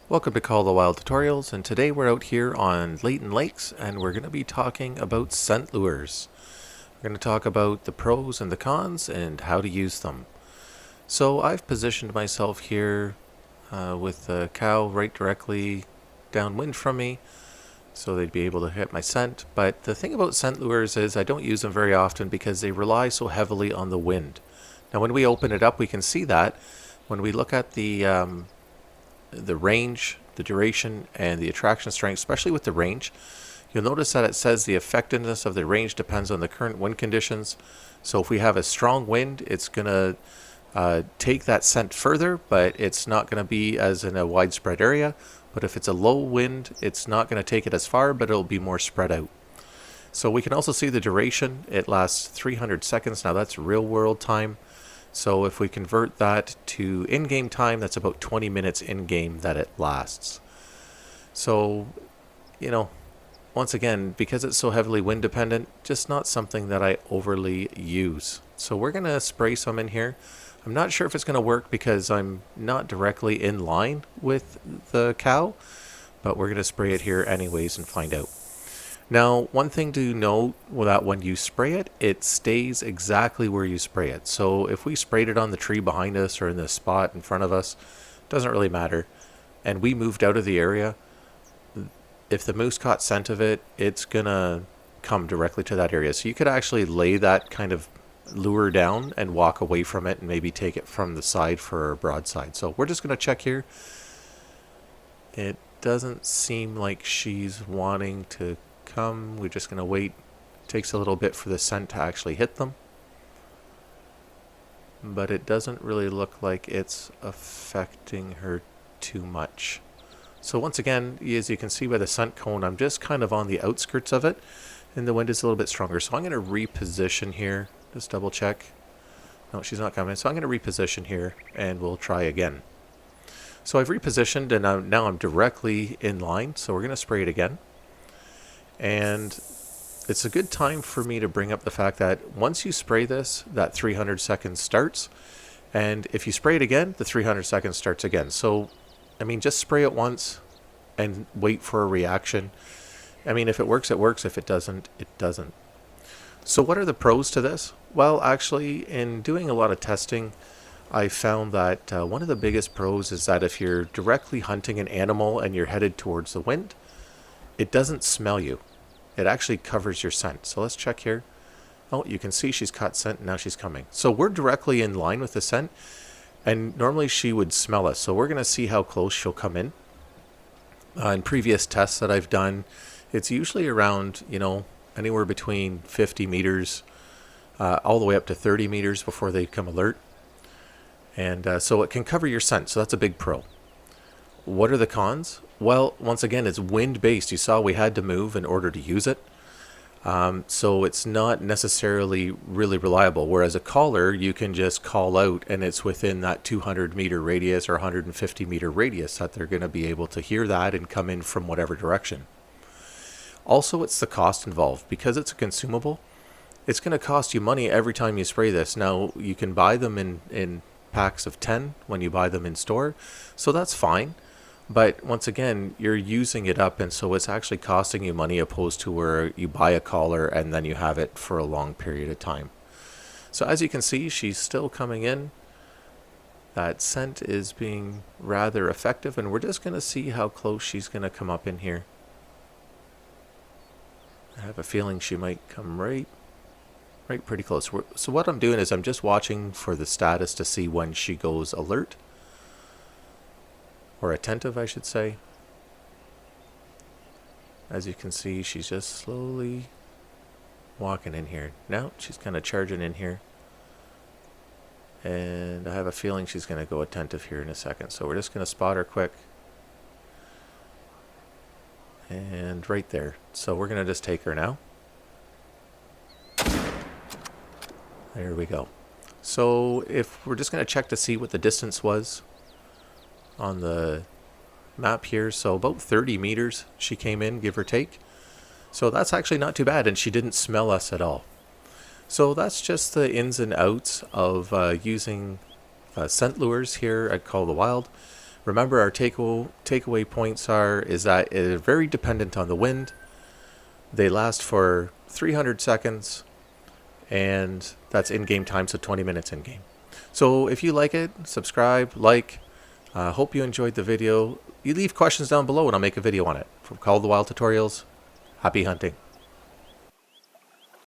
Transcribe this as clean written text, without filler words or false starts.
Welcome to Call the Wild Tutorials, and today we're out here on Layton Lakes and we're going to be talking about scent lures. We're going to talk about the pros and the cons and how to use them. So I've positioned myself here with the cow right directly downwind from me so they'd be able to hit my scent. But the thing about scent lures is I don't use them very often because they rely so heavily on the wind. Now when we open it up we can see that when we look at the range, the duration, and the attraction strength, especially with the range, you'll notice that it says the effectiveness of the range depends on the current wind conditions. So if we have a strong wind, it's going to take that scent further, but it's not going to be as in a widespread area. But if it's a low wind, it's not going to take it as far, but it'll be more spread out. So we can also see the duration. It lasts 300 seconds. Now that's real world time. So if we convert that to in-game time, that's about 20 minutes in-game that it lasts. So, once again, because it's so heavily wind dependent, just not something that I overly use. So we're going to spray some in here. I'm not sure if it's going to work because I'm not directly in line with the cow, but we're going to spray it here anyways and find out. Now, one thing to note that when you spray it, it stays exactly where you spray it. So if we sprayed it on the tree behind us or in the spot in front of us, doesn't really matter. And we moved out of the area, if the moose caught scent of it, it's gonna come directly to that area. So you could actually lay that kind of lure down and walk away from it and maybe take it from the side for a broadside. So we're just gonna check here. It doesn't seem like she's wanting to come. We're just going to wait. It takes a little bit for the scent to actually hit them, but it doesn't really look like it's affecting her too much. So once again, as you can see by the scent cone, I'm just kind of on the outskirts of it and the wind is a little bit stronger. So I'm going to reposition here, just double check. No, she's not coming. So I'm going to reposition here and we'll try again. So I've repositioned and now I'm directly in line. So we're going to spray it again. And it's a good time for me to bring up the fact that once you spray this, that 300 seconds starts. And if you spray it again, the 300 seconds starts again. So, just spray it once and wait for a reaction. If it works, it works. If it doesn't, it doesn't. So what are the pros to this? Well, actually, in doing a lot of testing, I found that one of the biggest pros is that if you're directly hunting an animal and you're headed towards the wind, it doesn't smell you. It actually covers your scent. So let's check here. Oh, you can see she's caught scent and now she's coming. So we're directly in line with the scent and normally she would smell us. So we're going to see how close she'll come in. In previous tests that I've done, it's usually around, anywhere between 50 meters all the way up to 30 meters before they become alert. And so it can cover your scent. So that's a big pro. What are the cons? Well, once again, it's wind-based. You saw we had to move in order to use it. So it's not necessarily really reliable. Whereas a caller, you can just call out and it's within that 200-meter radius or 150-meter radius that they're going to be able to hear that and come in from whatever direction. Also, it's the cost involved. Because it's a consumable, it's going to cost you money every time you spray this. Now, you can buy them in packs of 10 when you buy them in store, so that's fine. But once again, you're using it up, and so it's actually costing you money opposed to where you buy a collar and then you have it for a long period of time. So as you can see, she's still coming in. That scent is being rather effective, and we're just going to see how close she's going to come up in here. I have a feeling she might come right pretty close. So what I'm doing is I'm just watching for the status to see when she goes alert. Or attentive, I should say. As you can see, she's just slowly walking in here. Now she's kind of charging in here. And I have a feeling she's going to go attentive here in a second. So we're just going to spot her quick. And right there. So we're going to just take her now. There we go. So if we're just going to check to see what the distance was on the map here, so about 30 meters she came in, give or take. So that's actually not too bad, and she didn't smell us at all. So that's just the ins and outs of using scent lures here at Call the Wild. Remember, our takeaway points is that it is very dependent on the wind. They last for 300 seconds, and that's in-game time, so 20 minutes in-game. So if you like it, subscribe, like. Hope you enjoyed the video. You leave questions down below and I'll make a video on it. From Call of the Wild Tutorials, happy hunting.